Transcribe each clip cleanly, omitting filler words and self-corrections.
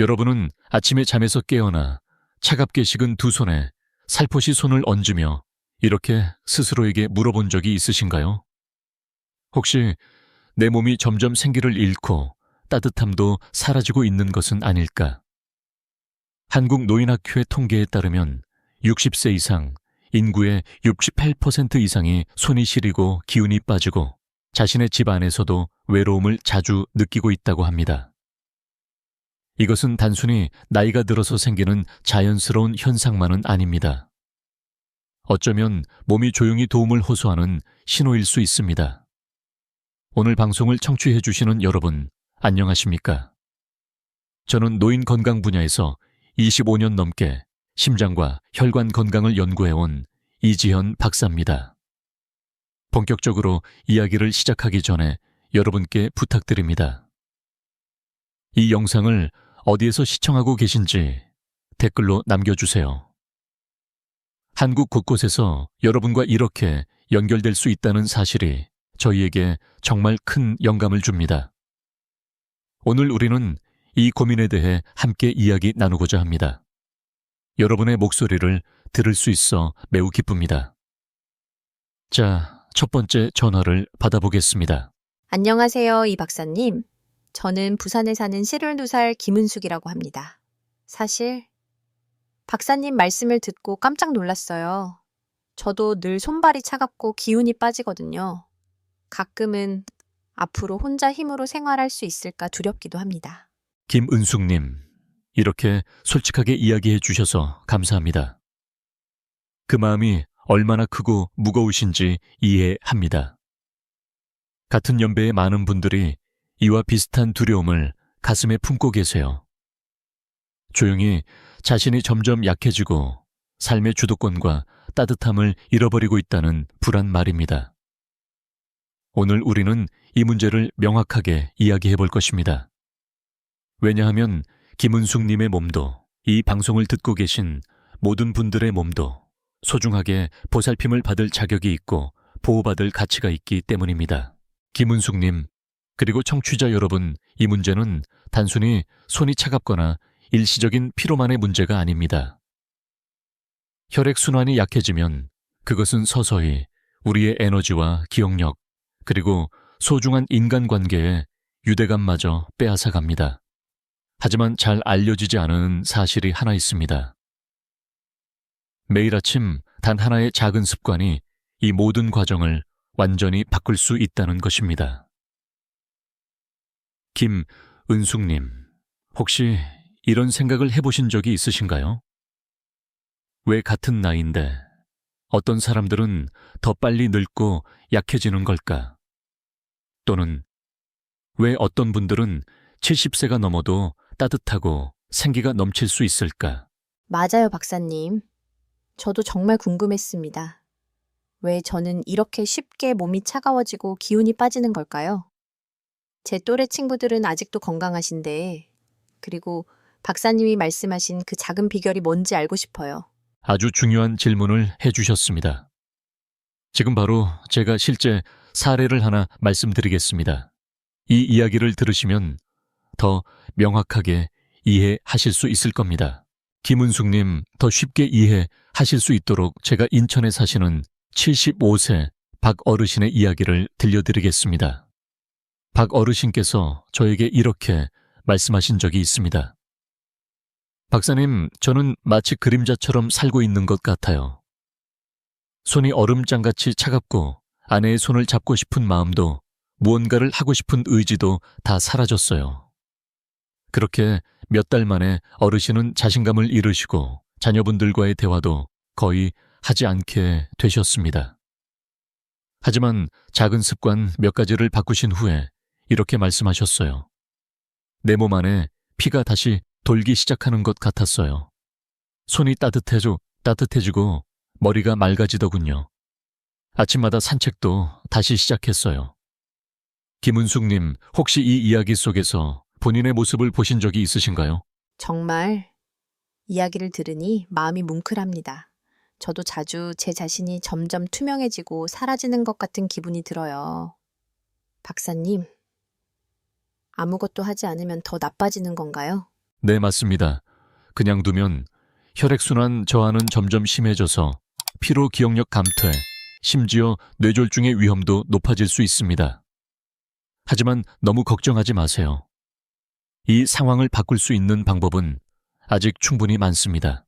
여러분은 아침에 잠에서 깨어나 차갑게 식은 두 손에 살포시 손을 얹으며 이렇게 스스로에게 물어본 적이 있으신가요? 혹시 내 몸이 점점 생기를 잃고 따뜻함도 사라지고 있는 것은 아닐까? 한국노인학회 통계에 따르면 60세 이상 인구의 68% 이상이 손이 시리고 기운이 빠지고 자신의 집 안에서도 외로움을 자주 느끼고 있다고 합니다. 이것은 단순히 나이가 들어서 생기는 자연스러운 현상만은 아닙니다. 어쩌면 몸이 조용히 도움을 호소하는 신호일 수 있습니다. 오늘 방송을 청취해 주시는 여러분, 안녕하십니까? 저는 노인 건강 분야에서 25년 넘게 심장과 혈관 건강을 연구해온 이지현 박사입니다. 본격적으로 이야기를 시작하기 전에 여러분께 부탁드립니다. 이 영상을 어디에서 시청하고 계신지 댓글로 남겨주세요. 한국 곳곳에서 여러분과 이렇게 연결될 수 있다는 사실이 저희에게 정말 큰 영감을 줍니다. 오늘 우리는 이 고민에 대해 함께 이야기 나누고자 합니다. 여러분의 목소리를 들을 수 있어 매우 기쁩니다. 자, 첫 번째 전화를 받아보겠습니다. 안녕하세요, 이 박사님. 저는 부산에 사는 72살 김은숙이라고 합니다. 사실 박사님 말씀을 듣고 깜짝 놀랐어요. 저도 늘 손발이 차갑고 기운이 빠지거든요. 가끔은 앞으로 혼자 힘으로 생활할 수 있을까 두렵기도 합니다. 김은숙님, 이렇게 솔직하게 이야기해 주셔서 감사합니다. 그 마음이 얼마나 크고 무거우신지 이해합니다. 같은 연배의 많은 분들이 이와 비슷한 두려움을 가슴에 품고 계세요. 조용히 자신이 점점 약해지고 삶의 주도권과 따뜻함을 잃어버리고 있다는 불안 말입니다. 오늘 우리는 이 문제를 명확하게 이야기해 볼 것입니다. 왜냐하면 김은숙님의 몸도 이 방송을 듣고 계신 모든 분들의 몸도 소중하게 보살핌을 받을 자격이 있고 보호받을 가치가 있기 때문입니다. 김은숙님, 그리고 청취자 여러분, 이 문제는 단순히 손이 차갑거나 일시적인 피로만의 문제가 아닙니다. 혈액순환이 약해지면 그것은 서서히 우리의 에너지와 기억력, 그리고 소중한 인간관계에 유대감마저 빼앗아갑니다. 하지만 잘 알려지지 않은 사실이 하나 있습니다. 매일 아침 단 하나의 작은 습관이 이 모든 과정을 완전히 바꿀 수 있다는 것입니다. 김은숙님, 혹시 이런 생각을 해보신 적이 있으신가요? 왜 같은 나이인데 어떤 사람들은 더 빨리 늙고 약해지는 걸까? 또는 왜 어떤 분들은 70세가 넘어도 따뜻하고 생기가 넘칠 수 있을까? 맞아요, 박사님. 저도 정말 궁금했습니다. 왜 저는 이렇게 쉽게 몸이 차가워지고 기운이 빠지는 걸까요? 제 또래 친구들은 아직도 건강하신데, 그리고 박사님이 말씀하신 그 작은 비결이 뭔지 알고 싶어요. 아주 중요한 질문을 해주셨습니다. 지금 바로 제가 실제 사례를 하나 말씀드리겠습니다. 이 이야기를 들으시면 더 명확하게 이해하실 수 있을 겁니다. 김은숙님, 더 쉽게 이해하실 수 있도록 제가 인천에 사시는 75세 박 어르신의 이야기를 들려드리겠습니다. 박 어르신께서 저에게 이렇게 말씀하신 적이 있습니다. 박사님, 저는 마치 그림자처럼 살고 있는 것 같아요. 손이 얼음장같이 차갑고 아내의 손을 잡고 싶은 마음도 무언가를 하고 싶은 의지도 다 사라졌어요. 그렇게 몇 달 만에 어르신은 자신감을 잃으시고 자녀분들과의 대화도 거의 하지 않게 되셨습니다. 하지만 작은 습관 몇 가지를 바꾸신 후에 이렇게 말씀하셨어요. 내 몸 안에 피가 다시 돌기 시작하는 것 같았어요. 손이 따뜻해지고 머리가 맑아지더군요. 아침마다 산책도 다시 시작했어요. 김은숙님, 혹시 이 이야기 속에서 본인의 모습을 보신 적이 있으신가요? 정말 이야기를 들으니 마음이 뭉클합니다. 저도 자주 제 자신이 점점 투명해지고 사라지는 것 같은 기분이 들어요. 박사님, 아무것도 하지 않으면 더 나빠지는 건가요? 네, 맞습니다. 그냥 두면 혈액순환 저하는 점점 심해져서 피로 기억력 감퇴, 심지어 뇌졸중의 위험도 높아질 수 있습니다. 하지만 너무 걱정하지 마세요. 이 상황을 바꿀 수 있는 방법은 아직 충분히 많습니다.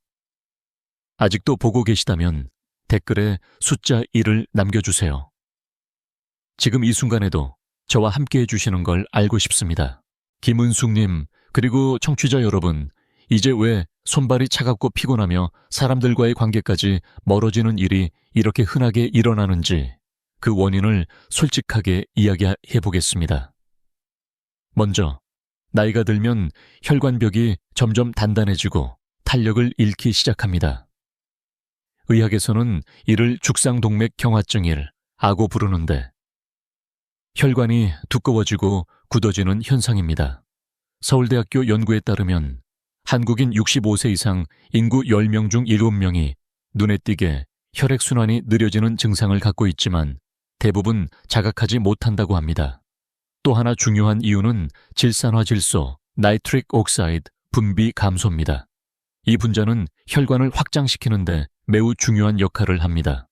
아직도 보고 계시다면 댓글에 숫자 1을 남겨주세요. 지금 이 순간에도 저와 함께 해주시는 걸 알고 싶습니다. 김은숙님, 그리고 청취자 여러분, 이제 왜 손발이 차갑고 피곤하며 사람들과의 관계까지 멀어지는 일이 이렇게 흔하게 일어나는지 그 원인을 솔직하게 이야기해 보겠습니다. 먼저, 나이가 들면 혈관벽이 점점 단단해지고 탄력을 잃기 시작합니다. 의학에서는 이를 죽상동맥경화증이라고 부르는데 혈관이 두꺼워지고 굳어지는 현상입니다. 서울대학교 연구에 따르면 한국인 65세 이상 인구 10명 중 7명이 눈에 띄게 혈액순환이 느려지는 증상을 갖고 있지만 대부분 자각하지 못한다고 합니다. 또 하나 중요한 이유는 질산화질소, 나이트릭 옥사이드 분비 감소입니다. 이 분자는 혈관을 확장시키는데 매우 중요한 역할을 합니다.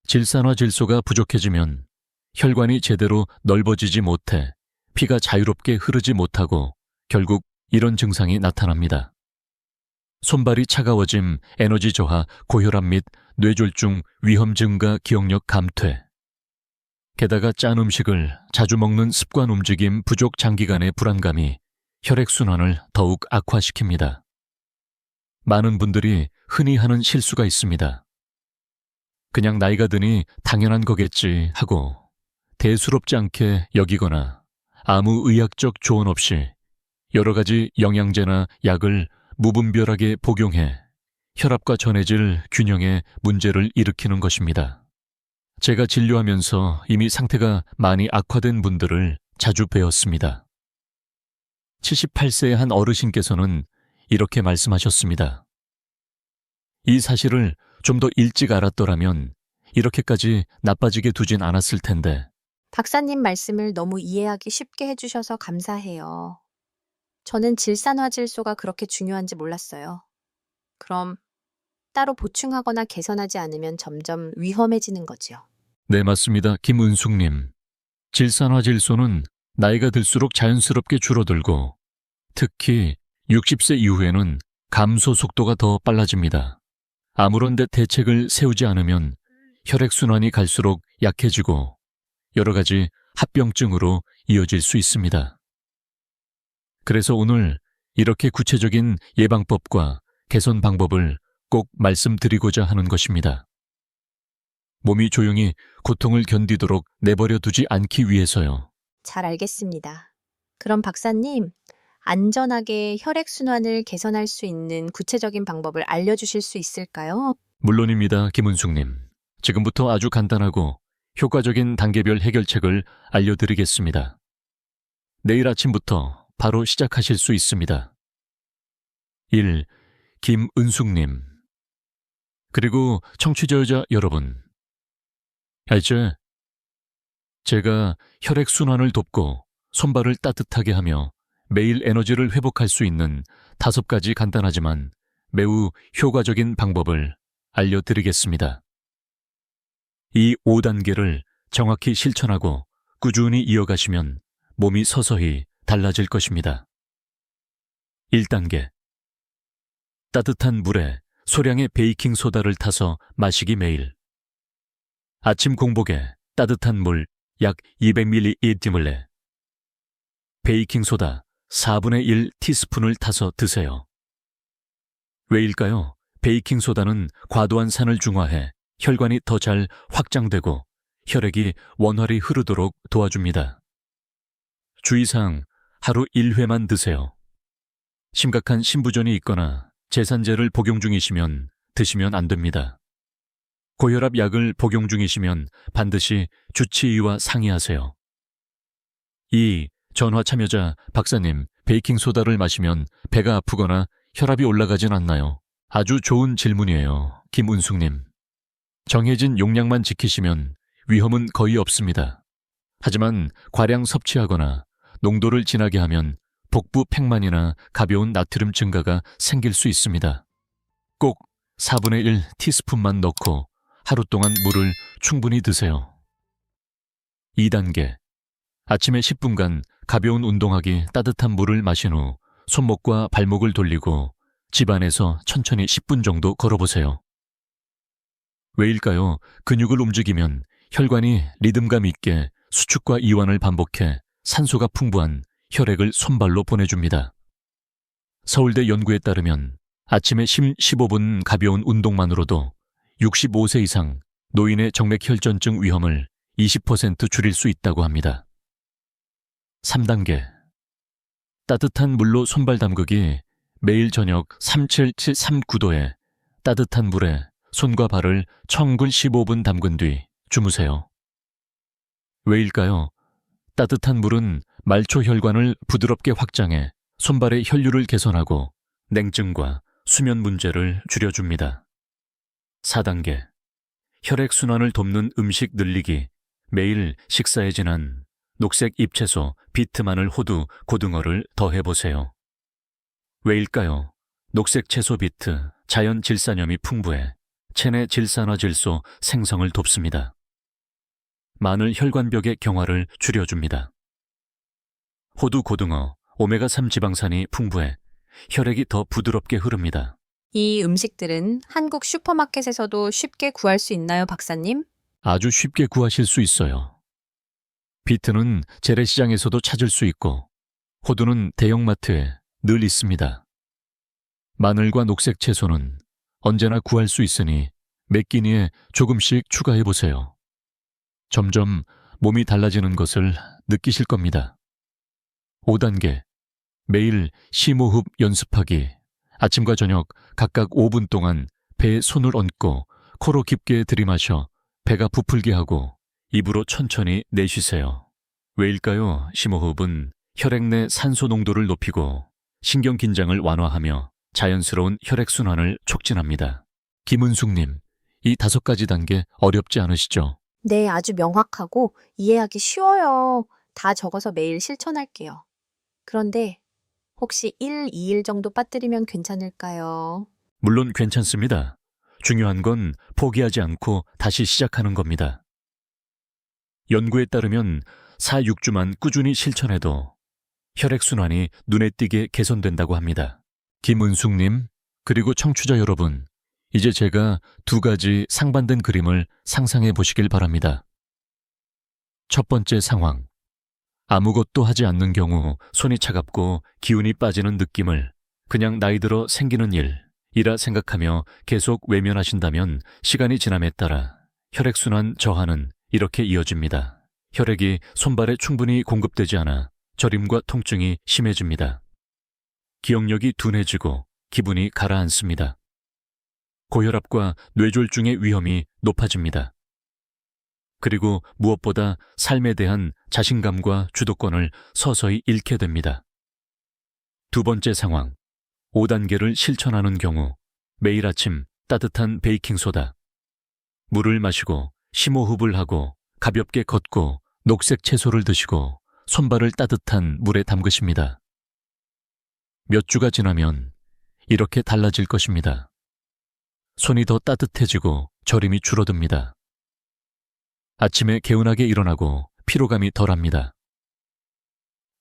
질산화질소가 부족해지면 혈관이 제대로 넓어지지 못해 피가 자유롭게 흐르지 못하고 결국 이런 증상이 나타납니다. 손발이 차가워짐, 에너지 저하, 고혈압 및 뇌졸중, 위험 증가, 기억력 감퇴. 게다가 짠 음식을 자주 먹는 습관 움직임 부족 장기간의 불안감이 혈액순환을 더욱 악화시킵니다. 많은 분들이 흔히 하는 실수가 있습니다. 그냥 나이가 드니 당연한 거겠지 하고 대수롭지 않게 여기거나 아무 의학적 조언 없이 여러 가지 영양제나 약을 무분별하게 복용해 혈압과 전해질 균형에 문제를 일으키는 것입니다. 제가 진료하면서 이미 상태가 많이 악화된 분들을 자주 뵈었습니다. 78세의 한 어르신께서는 이렇게 말씀하셨습니다. 이 사실을 좀 더 일찍 알았더라면 이렇게까지 나빠지게 두진 않았을 텐데. 박사님 말씀을 너무 이해하기 쉽게 해주셔서 감사해요. 저는 질산화질소가 그렇게 중요한지 몰랐어요. 그럼 따로 보충하거나 개선하지 않으면 점점 위험해지는 거죠. 네, 맞습니다. 김은숙님. 질산화질소는 나이가 들수록 자연스럽게 줄어들고 특히 60세 이후에는 감소 속도가 더 빨라집니다. 아무런 데 대책을 세우지 않으면 혈액순환이 갈수록 약해지고 여러 가지 합병증으로 이어질 수 있습니다. 그래서 오늘 이렇게 구체적인 예방법과 개선 방법을 꼭 말씀드리고자 하는 것입니다. 몸이 조용히 고통을 견디도록 내버려 두지 않기 위해서요. 잘 알겠습니다. 그럼 박사님, 안전하게 혈액순환을 개선할 수 있는 구체적인 방법을 알려주실 수 있을까요? 물론입니다, 김은숙님. 지금부터 아주 간단하고 효과적인 단계별 해결책을 알려드리겠습니다. 내일 아침부터 바로 시작하실 수 있습니다. 1. 김은숙님. 그리고 청취자 여러분. 이제 제가 혈액순환을 돕고 손발을 따뜻하게 하며 매일 에너지를 회복할 수 있는 5가지 간단하지만 매우 효과적인 방법을 알려드리겠습니다. 이 5단계를 정확히 실천하고 꾸준히 이어가시면 몸이 서서히 달라질 것입니다. 1단계. 따뜻한 물에 소량의 베이킹소다를 타서 마시기 매일. 아침 공복에 따뜻한 물 약 200ml을 내 베이킹소다 4분의 1 티스푼을 타서 드세요. 왜일까요? 베이킹소다는 과도한 산을 중화해 혈관이 더 잘 확장되고 혈액이 원활히 흐르도록 도와줍니다. 주의사항, 하루 1회만 드세요. 심각한 신부전이 있거나 제산제를 복용 중이시면 드시면 안 됩니다. 고혈압 약을 복용 중이시면 반드시 주치의와 상의하세요. 2. 전화 참여자 박사님, 베이킹소다를 마시면 배가 아프거나 혈압이 올라가진 않나요? 아주 좋은 질문이에요, 김은숙님. 정해진 용량만 지키시면 위험은 거의 없습니다. 하지만 과량 섭취하거나 농도를 진하게 하면 복부 팽만이나 가벼운 나트륨 증가가 생길 수 있습니다. 꼭 4분의 1 티스푼만 넣고 하루 동안 물을 충분히 드세요. 2단계. 아침에 10분간 가벼운 운동하기 따뜻한 물을 마신 후 손목과 발목을 돌리고 집 안에서 천천히 10분 정도 걸어보세요. 왜일까요? 근육을 움직이면 혈관이 리듬감 있게 수축과 이완을 반복해 산소가 풍부한 혈액을 손발로 보내줍니다. 서울대 연구에 따르면 아침에 15분 가벼운 운동만으로도 65세 이상 노인의 정맥혈전증 위험을 20% 줄일 수 있다고 합니다. 3단계. 따뜻한 물로 손발 담그기. 매일 저녁 3739도에 따뜻한 물에 손과 발을 청근 15분 담근 뒤 주무세요. 왜일까요? 따뜻한 물은 말초 혈관을 부드럽게 확장해 손발의 혈류를 개선하고 냉증과 수면 문제를 줄여줍니다. 4단계. 혈액순환을 돕는 음식 늘리기. 매일 식사에 진한 녹색 잎채소, 비트, 마늘, 호두, 고등어를 더해보세요. 왜일까요? 녹색 채소 비트, 자연 질산염이 풍부해 체내 질산화질소 생성을 돕습니다. 마늘 혈관벽의 경화를 줄여줍니다. 호두, 고등어, 오메가3 지방산이 풍부해 혈액이 더 부드럽게 흐릅니다. 이 음식들은 한국 슈퍼마켓에서도 쉽게 구할 수 있나요, 박사님? 아주 쉽게 구하실 수 있어요. 비트는 재래시장에서도 찾을 수 있고 호두는 대형마트에 늘 있습니다. 마늘과 녹색 채소는 언제나 구할 수 있으니 몇 끼니에 조금씩 추가해보세요. 점점 몸이 달라지는 것을 느끼실 겁니다. 5단계. 매일 심호흡 연습하기. 아침과 저녁 각각 5분 동안 배에 손을 얹고 코로 깊게 들이마셔 배가 부풀게 하고 입으로 천천히 내쉬세요. 왜일까요? 심호흡은 혈액 내 산소 농도를 높이고 신경 긴장을 완화하며 자연스러운 혈액순환을 촉진합니다. 김은숙님, 이 5가지 단계 어렵지 않으시죠? 네, 아주 명확하고 이해하기 쉬워요. 다 적어서 매일 실천할게요. 그런데 혹시 1, 2일 정도 빠뜨리면 괜찮을까요? 물론 괜찮습니다. 중요한 건 포기하지 않고 다시 시작하는 겁니다. 연구에 따르면 4, 6주만 꾸준히 실천해도 혈액순환이 눈에 띄게 개선된다고 합니다. 김은숙님, 그리고 청취자 여러분, 이제 제가 2가지 상반된 그림을 상상해 보시길 바랍니다. 첫 번째 상황. 아무것도 하지 않는 경우 손이 차갑고 기운이 빠지는 느낌을 그냥 나이 들어 생기는 일이라 생각하며 계속 외면하신다면 시간이 지남에 따라 혈액순환 저하는 이렇게 이어집니다. 혈액이 손발에 충분히 공급되지 않아 저림과 통증이 심해집니다. 기억력이 둔해지고 기분이 가라앉습니다. 고혈압과 뇌졸중의 위험이 높아집니다. 그리고 무엇보다 삶에 대한 자신감과 주도권을 서서히 잃게 됩니다. 두 번째 상황, 5단계를 실천하는 경우 매일 아침 따뜻한 베이킹소다, 물을 마시고 심호흡을 하고 가볍게 걷고 녹색 채소를 드시고 손발을 따뜻한 물에 담그십니다. 몇 주가 지나면 이렇게 달라질 것입니다. 손이 더 따뜻해지고 저림이 줄어듭니다. 아침에 개운하게 일어나고 피로감이 덜합니다.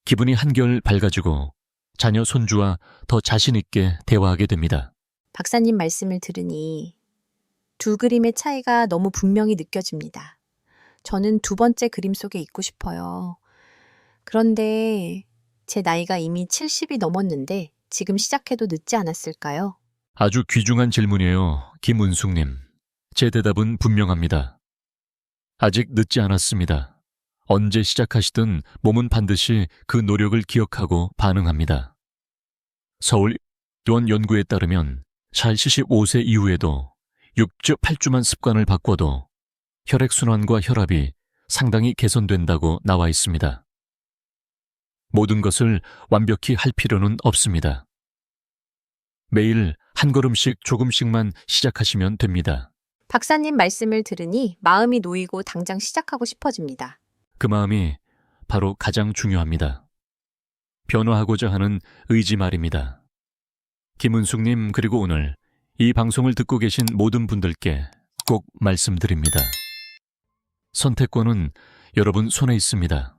기분이 한결 밝아지고 자녀 손주와 더 자신 있게 대화하게 됩니다. 박사님 말씀을 들으니 두 그림의 차이가 너무 분명히 느껴집니다. 저는 두 번째 그림 속에 있고 싶어요. 그런데 제 나이가 이미 70이 넘었는데 지금 시작해도 늦지 않았을까요? 아주 귀중한 질문이에요, 김은숙님. 제 대답은 분명합니다. 아직 늦지 않았습니다. 언제 시작하시든 몸은 반드시 그 노력을 기억하고 반응합니다. 서울 의원 연구에 따르면 75세 이후에도 6주 8주만 습관을 바꿔도 혈액순환과 혈압이 상당히 개선된다고 나와 있습니다. 모든 것을 완벽히 할 필요는 없습니다. 매일 한 걸음씩 조금씩만 시작하시면 됩니다. 박사님 말씀을 들으니 마음이 놓이고 당장 시작하고 싶어집니다. 그 마음이 바로 가장 중요합니다. 변화하고자 하는 의지 말입니다. 김은숙님, 그리고 오늘 이 방송을 듣고 계신 모든 분들께 꼭 말씀드립니다. 선택권은 여러분 손에 있습니다.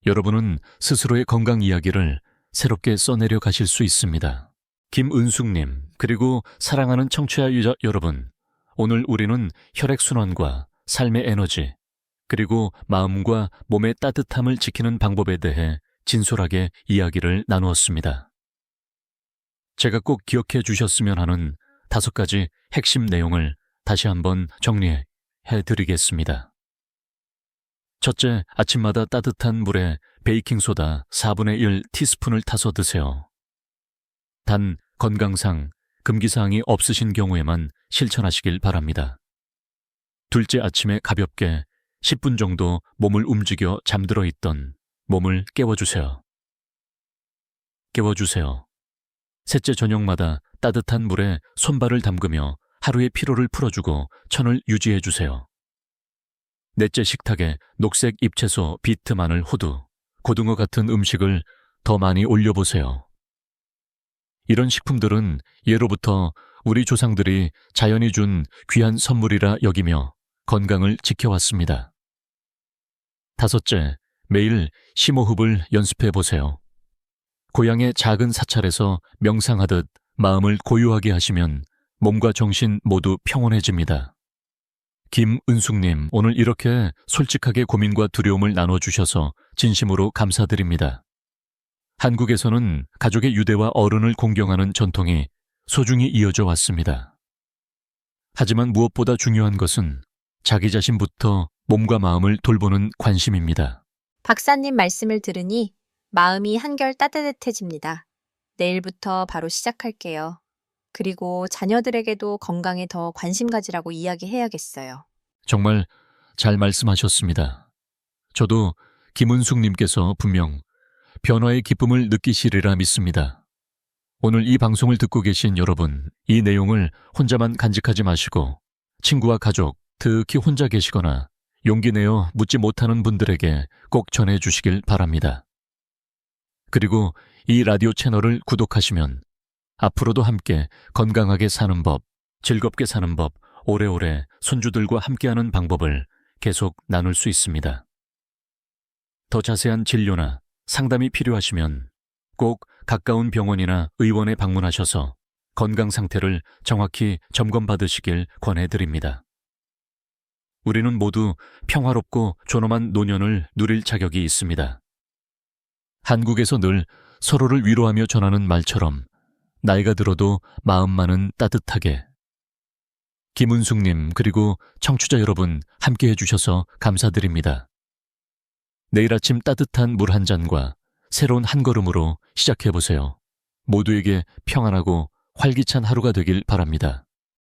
여러분은 스스로의 건강 이야기를 새롭게 써내려 가실 수 있습니다. 김은숙님, 그리고 사랑하는 청취자 유저 여러분, 오늘 우리는 혈액순환과 삶의 에너지, 그리고 마음과 몸의 따뜻함을 지키는 방법에 대해 진솔하게 이야기를 나누었습니다. 제가 꼭 기억해 주셨으면 하는 5가지 핵심 내용을 다시 한번 정리해 드리겠습니다. 첫째, 아침마다 따뜻한 물에 베이킹소다 4분의 1 티스푼을 타서 드세요. 단, 건강상 금기사항이 없으신 경우에만 실천하시길 바랍니다. 둘째, 아침에 가볍게 10분 정도 몸을 움직여 잠들어 있던 몸을 깨워주세요. 셋째, 저녁마다 따뜻한 물에 손발을 담그며 하루의 피로를 풀어주고 천을 유지해주세요. 넷째, 식탁에 녹색 잎채소, 비트, 마늘, 호두, 고등어 같은 음식을 더 많이 올려보세요. 이런 식품들은 예로부터 우리 조상들이 자연이 준 귀한 선물이라 여기며 건강을 지켜왔습니다. 다섯째, 매일 심호흡을 연습해보세요. 고향의 작은 사찰에서 명상하듯 마음을 고요하게 하시면 몸과 정신 모두 평온해집니다. 김은숙님, 오늘 이렇게 솔직하게 고민과 두려움을 나눠주셔서 진심으로 감사드립니다. 한국에서는 가족의 유대와 어른을 공경하는 전통이 소중히 이어져 왔습니다. 하지만 무엇보다 중요한 것은 자기 자신부터 몸과 마음을 돌보는 관심입니다. 박사님 말씀을 들으니 마음이 한결 따뜻해집니다. 내일부터 바로 시작할게요. 그리고 자녀들에게도 건강에 더 관심 가지라고 이야기해야겠어요. 정말 잘 말씀하셨습니다. 저도 김은숙님께서 분명 변화의 기쁨을 느끼시리라 믿습니다. 오늘 이 방송을 듣고 계신 여러분, 이 내용을 혼자만 간직하지 마시고 친구와 가족, 특히 혼자 계시거나 용기 내어 묻지 못하는 분들에게 꼭 전해주시길 바랍니다. 그리고 이 라디오 채널을 구독하시면 앞으로도 함께 건강하게 사는 법, 즐겁게 사는 법, 오래오래 손주들과 함께하는 방법을 계속 나눌 수 있습니다. 더 자세한 진료나 상담이 필요하시면 꼭 가까운 병원이나 의원에 방문하셔서 건강 상태를 정확히 점검받으시길 권해드립니다. 우리는 모두 평화롭고 존엄한 노년을 누릴 자격이 있습니다. 한국에서 늘 서로를 위로하며 전하는 말처럼 나이가 들어도 마음만은 따뜻하게. 김은숙님, 그리고 청취자 여러분, 함께 해주셔서 감사드립니다. 내일 아침 따뜻한 물 한 잔과 새로운 한 걸음으로 시작해보세요. 모두에게 평안하고 활기찬 하루가 되길 바랍니다.